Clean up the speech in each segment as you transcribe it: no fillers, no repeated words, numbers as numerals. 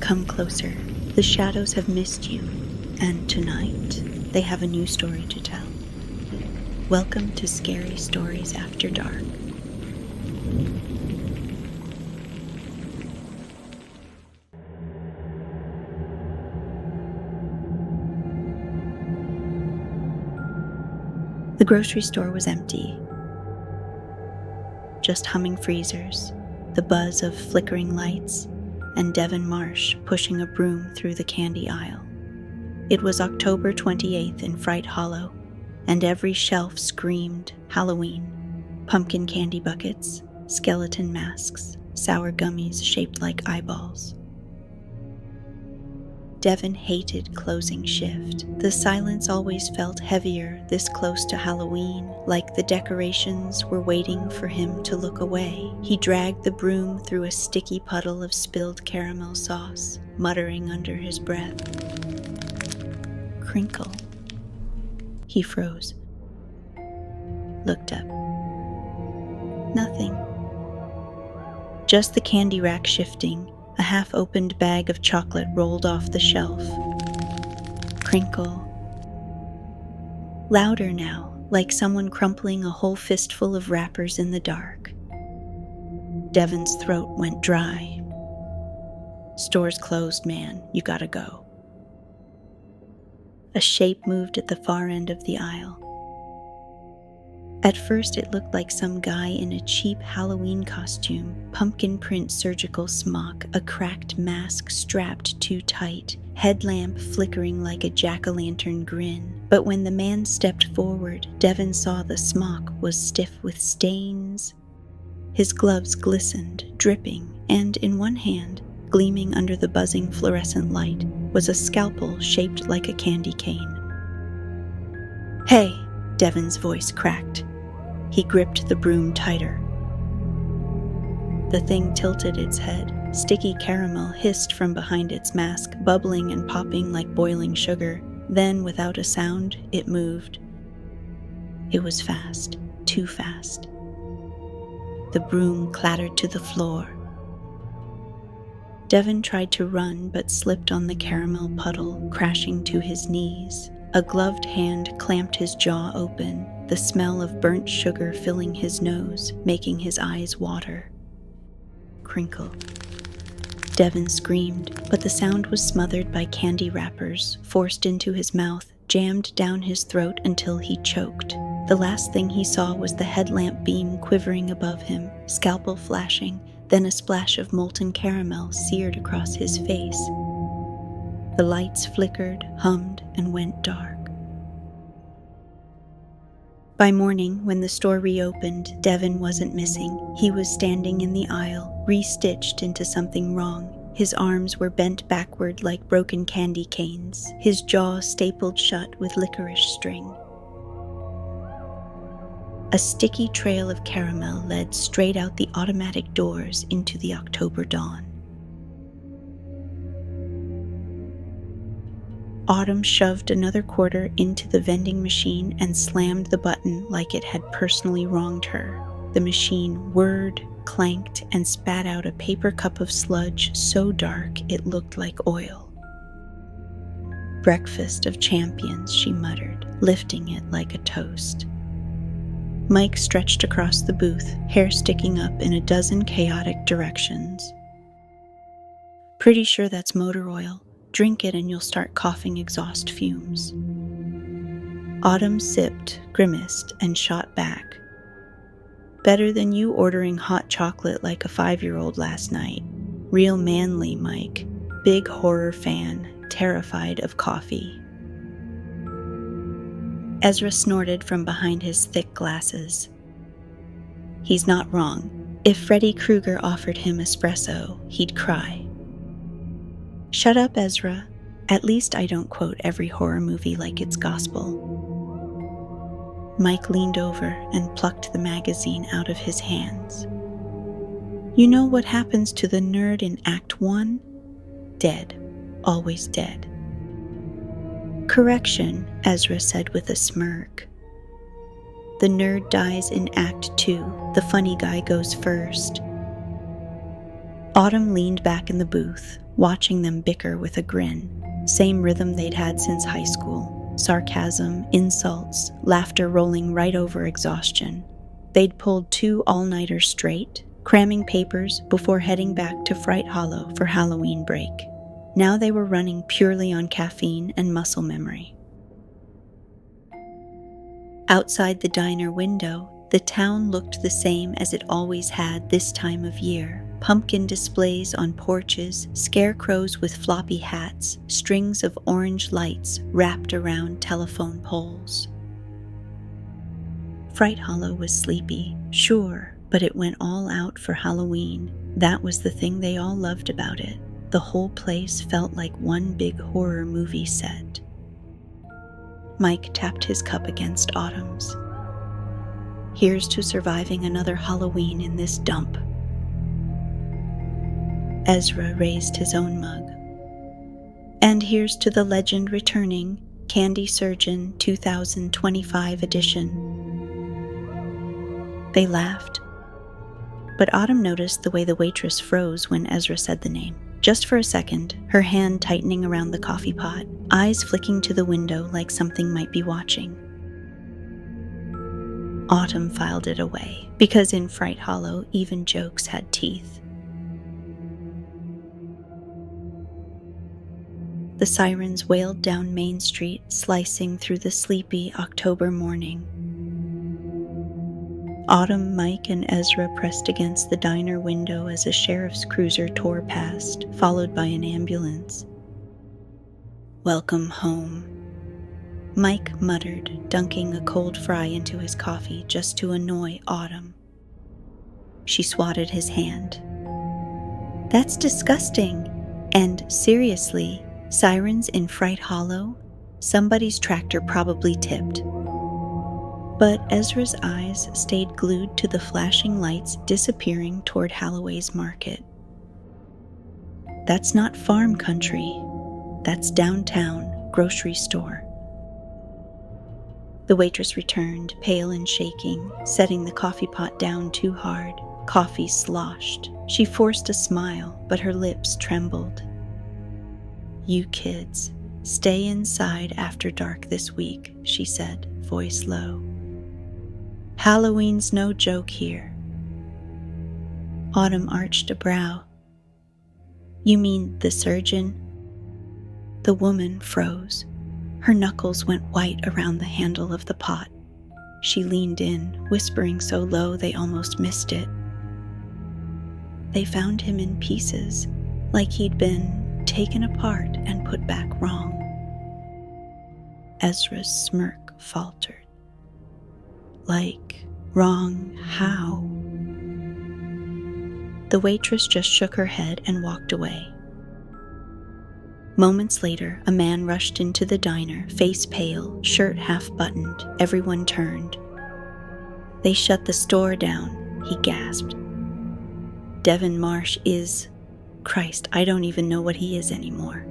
Come closer. The shadows have missed you, and tonight they have a new story to tell. Welcome to Scary Stories After Dark. The grocery store was empty. Just humming freezers, the buzz of flickering lights, and Devon Marsh pushing a broom through the candy aisle. It was October 28th in Fright Hollow, and every shelf screamed Halloween. Pumpkin candy buckets, skeleton masks, sour gummies shaped like eyeballs. Devon hated closing shift. The silence always felt heavier this close to Halloween, like the decorations were waiting for him to look away. He dragged the broom through a sticky puddle of spilled caramel sauce, muttering under his breath. Crinkle. He froze. Looked up. Nothing. Just the candy rack shifting. A half-opened bag of chocolate rolled off the shelf. Crinkle. Louder now, like someone crumpling a whole fistful of wrappers in the dark. Devon's throat went dry. Store's closed, man. You gotta go. A shape moved at the far end of the aisle. At first it looked like some guy in a cheap Halloween costume, pumpkin print surgical smock, a cracked mask strapped too tight, headlamp flickering like a jack-o'-lantern grin. But when the man stepped forward, Devon saw the smock was stiff with stains. His gloves glistened, dripping, and in one hand, gleaming under the buzzing fluorescent light, was a scalpel shaped like a candy cane. "Hey!" Devon's voice cracked. He gripped the broom tighter. The thing tilted its head. Sticky caramel hissed from behind its mask, bubbling and popping like boiling sugar. Then, without a sound, it moved. It was fast, too fast. The broom clattered to the floor. Devon tried to run but slipped on the caramel puddle, crashing to his knees. A gloved hand clamped his jaw open, the smell of burnt sugar filling his nose, making his eyes water. Crinkle. Devon screamed, but the sound was smothered by candy wrappers, forced into his mouth, jammed down his throat until he choked. The last thing he saw was the headlamp beam quivering above him, scalpel flashing, then a splash of molten caramel seared across his face. The lights flickered, hummed, and went dark. By morning, when the store reopened, Devon wasn't missing. He was standing in the aisle, re-stitched into something wrong. His arms were bent backward like broken candy canes, his jaw stapled shut with licorice string. A sticky trail of caramel led straight out the automatic doors into the October dawn. Autumn shoved another quarter into the vending machine and slammed the button like it had personally wronged her. The machine whirred, clanked, and spat out a paper cup of sludge so dark it looked like oil. "Breakfast of champions," she muttered, lifting it like a toast. Mike stretched across the booth, hair sticking up in a dozen chaotic directions. "Pretty sure that's motor oil. Drink it and you'll start coughing exhaust fumes." Autumn sipped, grimaced, and shot back. "Better than you ordering hot chocolate like a 5-year-old last night. Real manly, Mike. Big horror fan, terrified of coffee." Ezra snorted from behind his thick glasses. He's not wrong. If Freddy Krueger offered him espresso, he'd cry. "Shut up, Ezra. At least I don't quote every horror movie like it's gospel." Mike leaned over and plucked the magazine out of his hands. "You know what happens to the nerd in Act 1? Dead. Always dead." "Correction," Ezra said with a smirk. "The nerd dies in Act 2. The funny guy goes first." Autumn leaned back in the booth, watching them bicker with a grin. Same rhythm they'd had since high school. Sarcasm, insults, laughter rolling right over exhaustion. They'd pulled 2 all-nighters straight, cramming papers before heading back to Fright Hollow for Halloween break. Now they were running purely on caffeine and muscle memory. Outside the diner window, the town looked the same as it always had this time of year. Pumpkin displays on porches, scarecrows with floppy hats, strings of orange lights wrapped around telephone poles. Fright Hollow was sleepy, sure, but it went all out for Halloween. That was the thing they all loved about it. The whole place felt like one big horror movie set. Mike tapped his cup against Autumn's. Here's to surviving another Halloween in this dump. Ezra raised his own mug. And here's to the legend returning, Candy Surgeon 2025 edition. They laughed, but Autumn noticed the way the waitress froze when Ezra said the name. Just for a second, her hand tightening around the coffee pot, eyes flicking to the window like something might be watching. Autumn filed it away, because in Fright Hollow, even jokes had teeth. The sirens wailed down Main Street, slicing through the sleepy October morning. Autumn, Mike, and Ezra pressed against the diner window as a sheriff's cruiser tore past, followed by an ambulance. "Welcome home," Mike muttered, dunking a cold fry into his coffee just to annoy Autumn. She swatted his hand. "That's disgusting. And seriously, sirens in Fright Hollow? Somebody's tractor probably tipped." But Ezra's eyes stayed glued to the flashing lights disappearing toward Holloway's market. "That's not farm country. That's downtown grocery store." The waitress returned, pale and shaking, setting the coffee pot down too hard. Coffee sloshed. She forced a smile, but her lips trembled. "You kids, stay inside after dark this week," she said, voice low. "Halloween's no joke here." Autumn arched a brow. "You mean the surgeon?" The woman froze. Her knuckles went white around the handle of the pot. She leaned in, whispering so low they almost missed it. "They found him in pieces, like he'd been taken apart and put back wrong." Ezra's smirk faltered. "Like, wrong how?" The waitress just shook her head and walked away. Moments later, a man rushed into the diner, face pale, shirt half buttoned. Everyone turned. "They shut the store down," he gasped. "Devin Marsh is... Christ, I don't even know what he is anymore."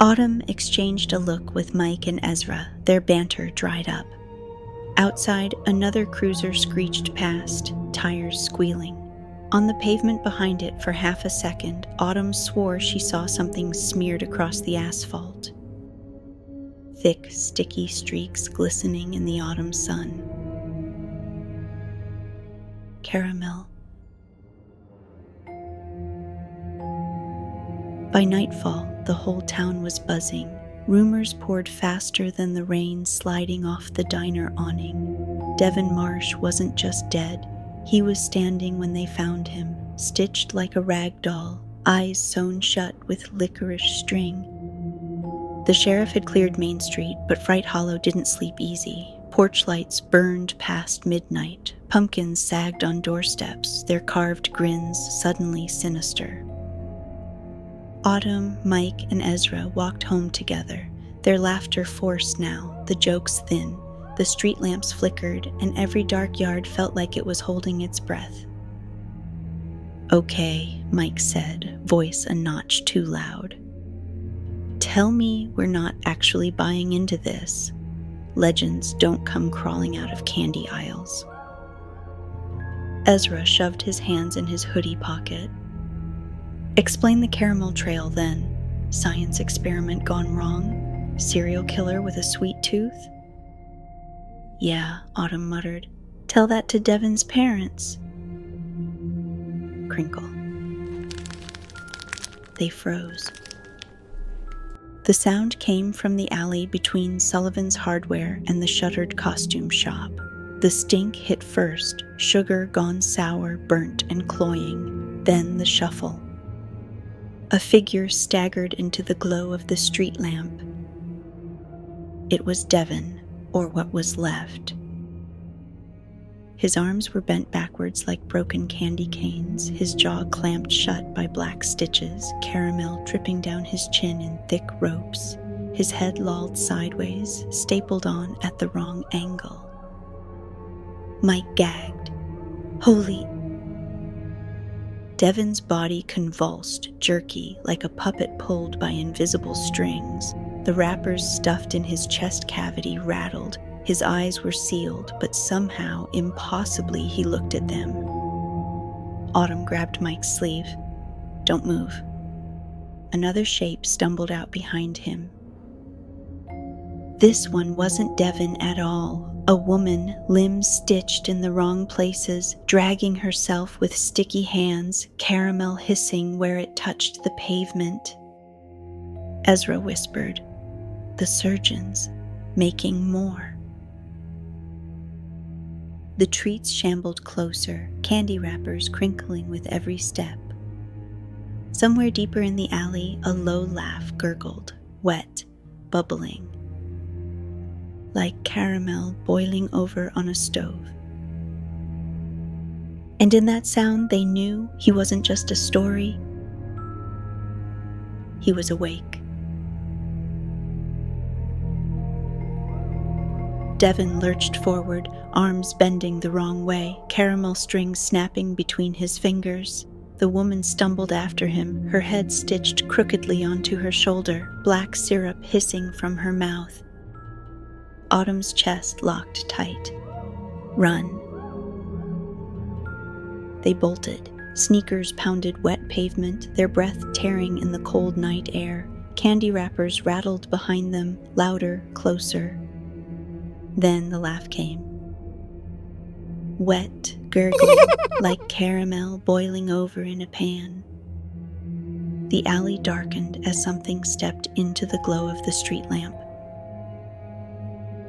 Autumn exchanged a look with Mike and Ezra. Their banter dried up. Outside, another cruiser screeched past, tires squealing. On the pavement behind it for half a second, Autumn swore she saw something smeared across the asphalt. Thick, sticky streaks glistening in the autumn sun. Caramel. By nightfall, the whole town was buzzing. Rumors poured faster than the rain sliding off the diner awning. Devin Marsh wasn't just dead. He was standing when they found him, stitched like a rag doll, eyes sewn shut with licorice string. The sheriff had cleared Main Street, but Fright Hollow didn't sleep easy. Porch lights burned past midnight. Pumpkins sagged on doorsteps, their carved grins suddenly sinister. Autumn, Mike, and Ezra walked home together, their laughter forced now, the jokes thin. The street lamps flickered, and every dark yard felt like it was holding its breath. "Okay," Mike said, voice a notch too loud. "Tell me we're not actually buying into this. Legends don't come crawling out of candy aisles." Ezra shoved his hands in his hoodie pocket. Explain the caramel trail then. Science experiment gone wrong? Serial killer with a sweet tooth? Yeah, Autumn muttered. Tell that to Devon's parents. Crinkle. They froze. The sound came from the alley between Sullivan's Hardware and the shuttered costume shop. The stink hit first, sugar gone sour, burnt and cloying, then the shuffle. A figure staggered into the glow of the street lamp. It was Devon, or what was left. His arms were bent backwards like broken candy canes, his jaw clamped shut by black stitches, caramel dripping down his chin in thick ropes, his head lolled sideways, stapled on at the wrong angle. Mike gagged. Holy... Devon's body convulsed, jerky, like a puppet pulled by invisible strings. The wrappers stuffed in his chest cavity rattled. His eyes were sealed, but somehow, impossibly, he looked at them. Autumn grabbed Mike's sleeve. Don't move. Another shape stumbled out behind him. This one wasn't Devon at all. A woman, limbs stitched in the wrong places, dragging herself with sticky hands, caramel hissing where it touched the pavement. Ezra whispered, "The surgeons, making more." The treats shambled closer, candy wrappers crinkling with every step. Somewhere deeper in the alley, a low laugh gurgled, wet, bubbling, like caramel boiling over on a stove. And in that sound they knew he wasn't just a story. He was awake. Devon lurched forward, arms bending the wrong way, caramel strings snapping between his fingers. The woman stumbled after him, her head stitched crookedly onto her shoulder, black syrup hissing from her mouth. Autumn's chest locked tight. Run. They bolted. Sneakers pounded wet pavement, their breath tearing in the cold night air. Candy wrappers rattled behind them, louder, closer. Then the laugh came. Wet, gurgling, like caramel boiling over in a pan. The alley darkened as something stepped into the glow of the street lamp.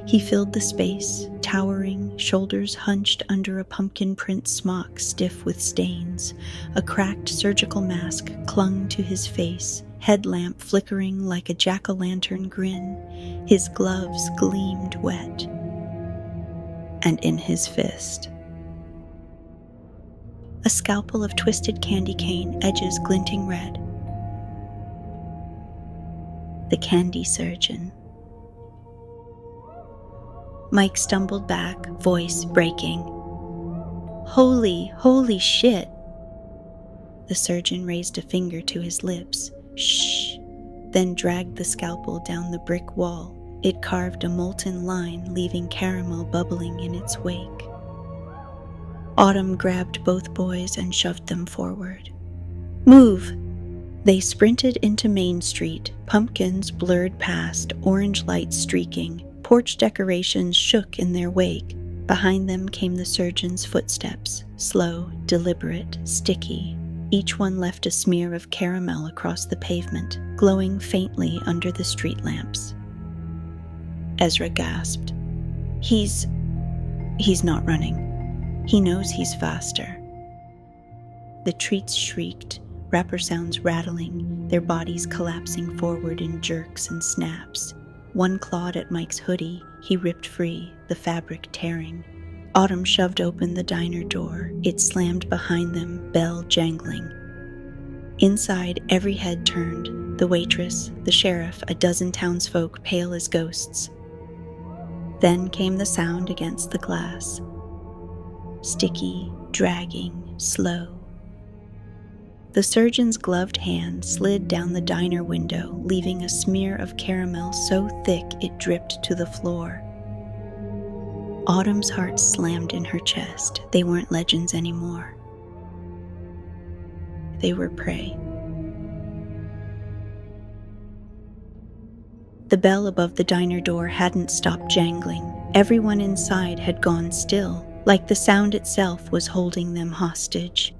He filled the space, towering, shoulders hunched under a pumpkin print smock stiff with stains. A cracked surgical mask clung to his face, headlamp flickering like a jack-o'-lantern grin. His gloves gleamed wet. And in his fist, a scalpel of twisted candy cane, edges glinting red. The candy surgeon. Mike stumbled back, voice breaking. Holy shit. The surgeon raised a finger to his lips. Shh. Then dragged the scalpel down the brick wall. It carved a molten line, leaving caramel bubbling in its wake. Autumn grabbed both boys and shoved them forward. Move! They sprinted into Main Street, pumpkins blurred past, orange lights streaking. Porch decorations shook in their wake. Behind them came the surgeon's footsteps, slow, deliberate, sticky. Each one left a smear of caramel across the pavement, glowing faintly under the street lamps. Ezra gasped. He's not running. He knows he's faster. The treats shrieked, wrapper sounds rattling, their bodies collapsing forward in jerks and snaps. One clawed at Mike's hoodie, he ripped free, the fabric tearing. Autumn shoved open the diner door. It slammed behind them, bell jangling. Inside, every head turned. The waitress, the sheriff, a dozen townsfolk pale as ghosts. Then came the sound against the glass. Sticky, dragging, slow. The surgeon's gloved hand slid down the diner window, leaving a smear of caramel so thick it dripped to the floor. Autumn's heart slammed in her chest. They weren't legends anymore. They were prey. The bell above the diner door hadn't stopped jangling. Everyone inside had gone still, like the sound itself was holding them hostage.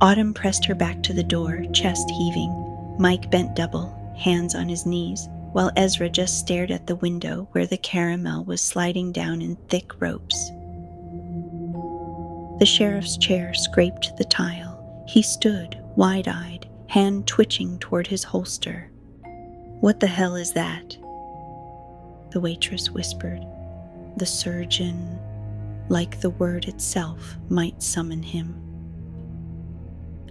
Autumn pressed her back to the door, chest heaving. Mike bent double, hands on his knees, while Ezra just stared at the window where the caramel was sliding down in thick ropes. The sheriff's chair scraped the tile. He stood, wide-eyed, hand twitching toward his holster. "What the hell is that?" The waitress whispered. The surgeon, like the word itself, might summon him.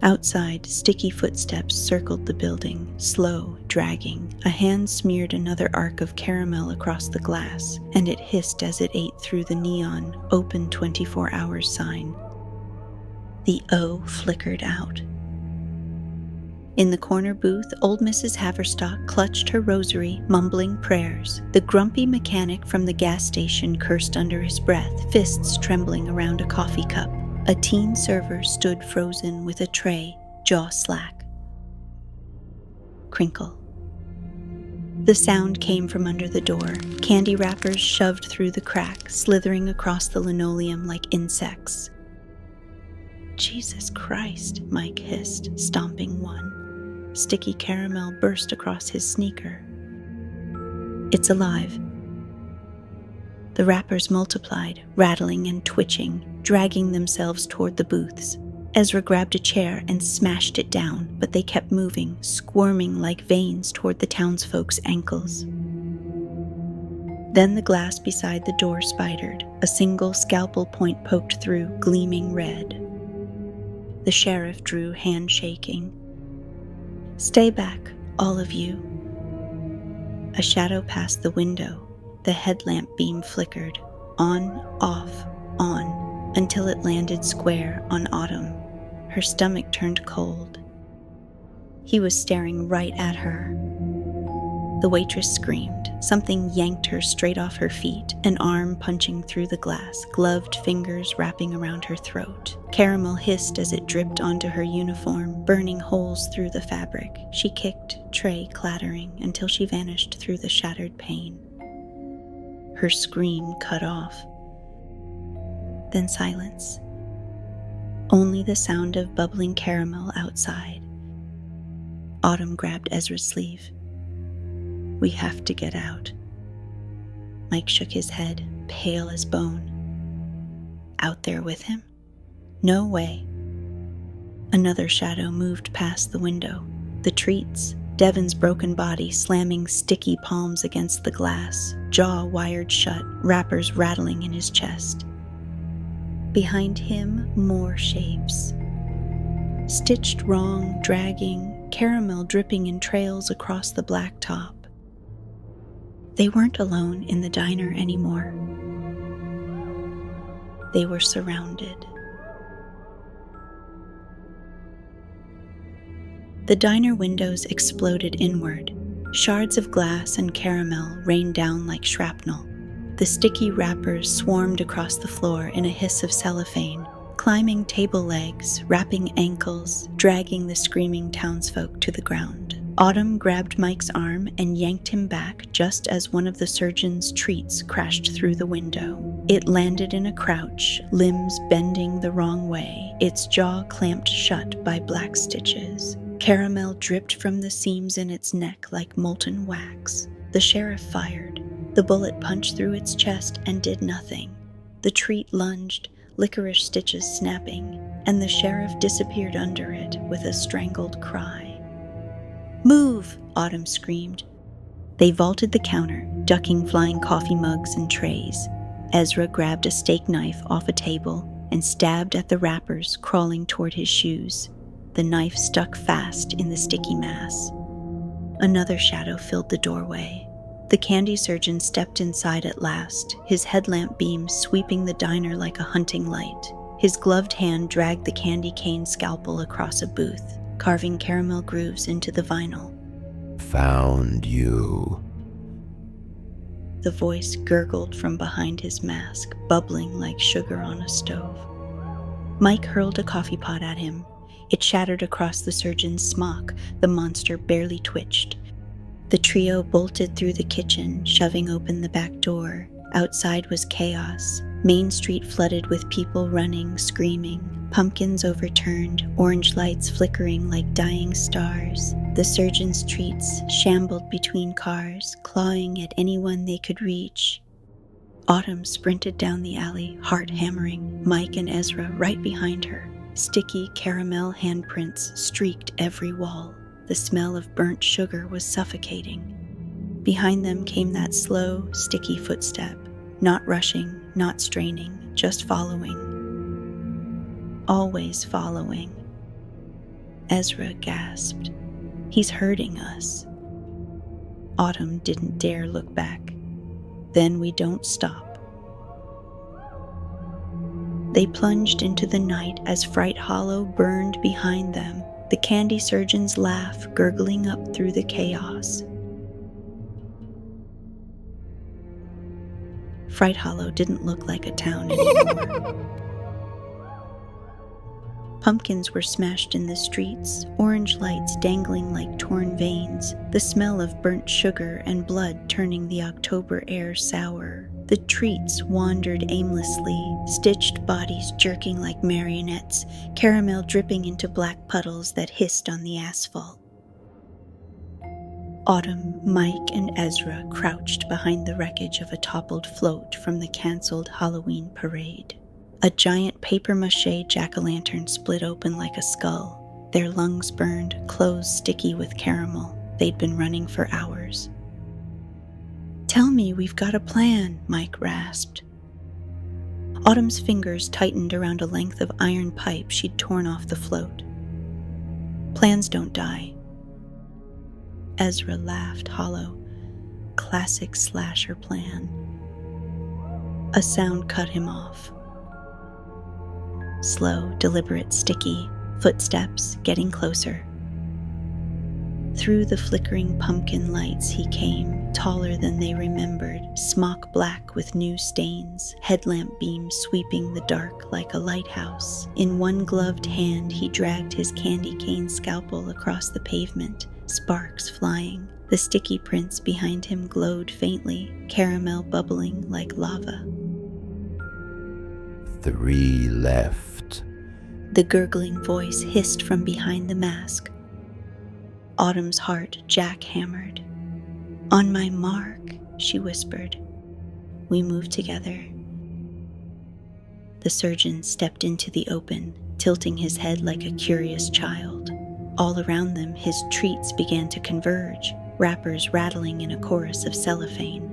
Outside, sticky footsteps circled the building, slow, dragging. A hand smeared another arc of caramel across the glass, and it hissed as it ate through the neon, open 24 hours sign. The O flickered out. In the corner booth, old Mrs. Haverstock clutched her rosary, mumbling prayers. The grumpy mechanic from the gas station cursed under his breath, fists trembling around a coffee cup. A teen server stood frozen with a tray, jaw slack. Crinkle. The sound came from under the door, candy wrappers shoved through the crack, slithering across the linoleum like insects. "Jesus Christ," Mike hissed, stomping one. Sticky caramel burst across his sneaker. "It's alive." The wrappers multiplied, rattling and twitching, dragging themselves toward the booths. Ezra grabbed a chair and smashed it down, but they kept moving, squirming like veins toward the townsfolk's ankles. Then the glass beside the door spidered, a single scalpel point poked through, gleaming red. The sheriff drew, hand shaking. "Stay back, all of you." A shadow passed the window. The headlamp beam flickered, on, off, on, until it landed square on Autumn. Her stomach turned cold. He was staring right at her. The waitress screamed. Something yanked her straight off her feet, an arm punching through the glass, gloved fingers wrapping around her throat. Caramel hissed as it dripped onto her uniform, burning holes through the fabric. She kicked, tray clattering, until she vanished through the shattered pane. Her scream cut off. Then silence. Only the sound of bubbling caramel outside. Autumn grabbed Ezra's sleeve. "We have to get out." Mike shook his head, pale as bone. Out there with him? No way. Another shadow moved past the window. The treats, Devin's broken body slamming sticky palms against the glass, jaw wired shut, wrappers rattling in his chest. Behind him, more shapes. Stitched wrong, dragging, caramel dripping in trails across the blacktop. They weren't alone in the diner anymore. They were surrounded. The diner windows exploded inward. Shards of glass and caramel rained down like shrapnel. The sticky wrappers swarmed across the floor in a hiss of cellophane, climbing table legs, wrapping ankles, dragging the screaming townsfolk to the ground. Autumn grabbed Mike's arm and yanked him back just as one of the surgeon's treats crashed through the window. It landed in a crouch, limbs bending the wrong way, its jaw clamped shut by black stitches. Caramel dripped from the seams in its neck like molten wax. The sheriff fired. The bullet punched through its chest and did nothing. The treat lunged, licorice stitches snapping, and the sheriff disappeared under it with a strangled cry. "Move!" Autumn screamed. They vaulted the counter, ducking flying coffee mugs and trays. Ezra grabbed a steak knife off a table and stabbed at the wrappers crawling toward his shoes. The knife stuck fast in the sticky mass. Another shadow filled the doorway. The candy surgeon stepped inside at last, his headlamp beam sweeping the diner like a hunting light. His gloved hand dragged the candy cane scalpel across a booth, carving caramel grooves into the vinyl. "Found you." The voice gurgled from behind his mask, bubbling like sugar on a stove. Mike hurled a coffee pot at him. It shattered across the surgeon's smock. The monster barely twitched. The trio bolted through the kitchen, shoving open the back door. Outside was chaos. Main Street flooded with people running, screaming, pumpkins overturned, orange lights flickering like dying stars. The surgeon's treats shambled between cars, clawing at anyone they could reach. Autumn sprinted down the alley, heart hammering, Mike and Ezra right behind her. Sticky caramel handprints streaked every wall. The smell of burnt sugar was suffocating. Behind them came that slow, sticky footstep, not rushing, not straining, just following. Always following. Ezra gasped. He's hurting us. Autumn didn't dare look back. Then we don't stop. They plunged into the night as Fright Hollow burned behind them, the candy surgeon's laugh gurgling up through the chaos. Fright Hollow didn't look like a town anymore. Pumpkins were smashed in the streets, orange lights dangling like torn veins, the smell of burnt sugar and blood turning the October air sour. The treats wandered aimlessly, stitched bodies jerking like marionettes, caramel dripping into black puddles that hissed on the asphalt. Autumn, Mike, and Ezra crouched behind the wreckage of a toppled float from the canceled Halloween parade. A giant papier-mâché jack-o'-lantern split open like a skull, their lungs burned, clothes sticky with caramel. They'd been running for hours. "Tell me we've got a plan," Mike rasped. Autumn's fingers tightened around a length of iron pipe she'd torn off the float. "Plans don't die." Ezra laughed hollow. Classic slasher plan. A sound cut him off. Slow, deliberate, sticky, footsteps getting closer. Through the flickering pumpkin lights he came, taller than they remembered, smock black with new stains, headlamp beams sweeping the dark like a lighthouse. In one gloved hand he dragged his candy cane scalpel across the pavement, sparks flying. The sticky prints behind him glowed faintly, caramel bubbling like lava. 3 left. The gurgling voice hissed from behind the mask. Autumn's heart jackhammered. "On my mark," she whispered. We moved together. The surgeon stepped into the open, tilting his head like a curious child. All around them, his treats began to converge, wrappers rattling in a chorus of cellophane.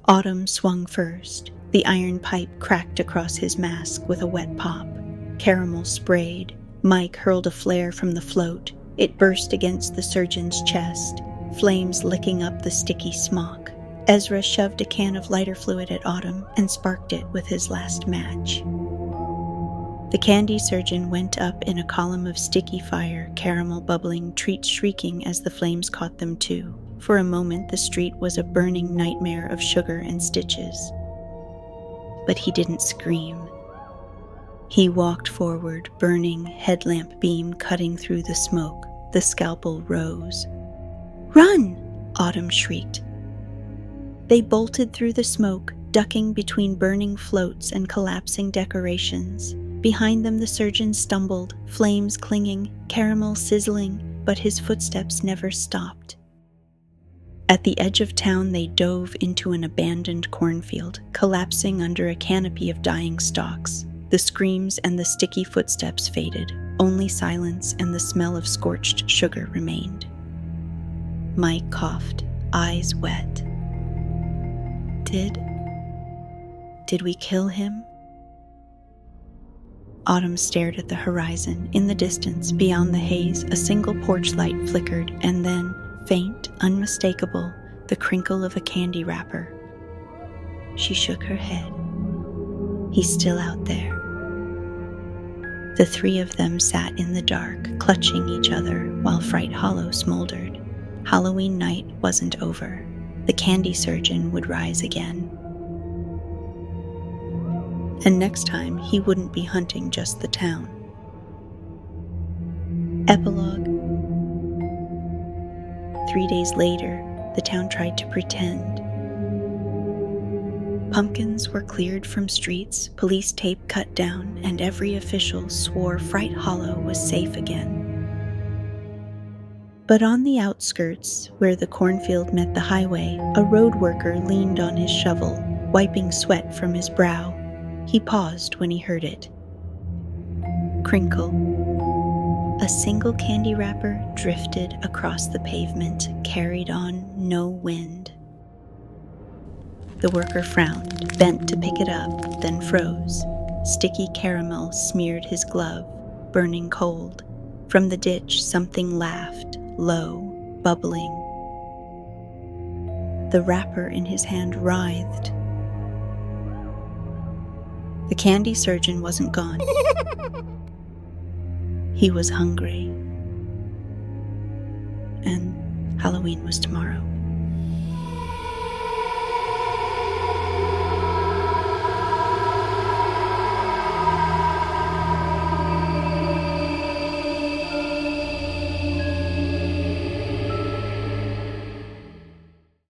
Autumn swung first. The iron pipe cracked across his mask with a wet pop. Caramel sprayed. Mike hurled a flare from the float. It burst against the surgeon's chest, flames licking up the sticky smock. Ezra shoved a can of lighter fluid at Autumn and sparked it with his last match. The candy surgeon went up in a column of sticky fire, caramel bubbling, treats shrieking as the flames caught them too. For a moment, the street was a burning nightmare of sugar and stitches. But he didn't scream. He walked forward, burning headlamp beam cutting through the smoke. The scalpel rose. "Run!" Autumn shrieked. They bolted through the smoke, ducking between burning floats and collapsing decorations. Behind them the surgeon stumbled, flames clinging, caramel sizzling, but his footsteps never stopped. At the edge of town they dove into an abandoned cornfield, collapsing under a canopy of dying stalks. The screams and the sticky footsteps faded. Only silence and the smell of scorched sugar remained. Mike coughed, eyes wet. Did we kill him? Autumn stared at the horizon. In the distance, beyond the haze, a single porch light flickered, and then, faint, unmistakable, the crinkle of a candy wrapper. She shook her head. He's still out there. The 3 of them sat in the dark, clutching each other while Fright Hollow smoldered. Halloween night wasn't over. The candy surgeon would rise again. And next time, he wouldn't be hunting just the town. Epilogue. 3 days later, the town tried to pretend. Pumpkins were cleared from streets, police tape cut down, and every official swore Fright Hollow was safe again. But on the outskirts, where the cornfield met the highway, a road worker leaned on his shovel, wiping sweat from his brow. He paused when he heard it. Crinkle. A single candy wrapper drifted across the pavement, carried on no wind. The worker frowned, bent to pick it up, then froze. Sticky caramel smeared his glove, burning cold. From the ditch, something laughed, low, bubbling. The wrapper in his hand writhed. The candy surgeon wasn't gone. He was hungry. And Halloween was tomorrow.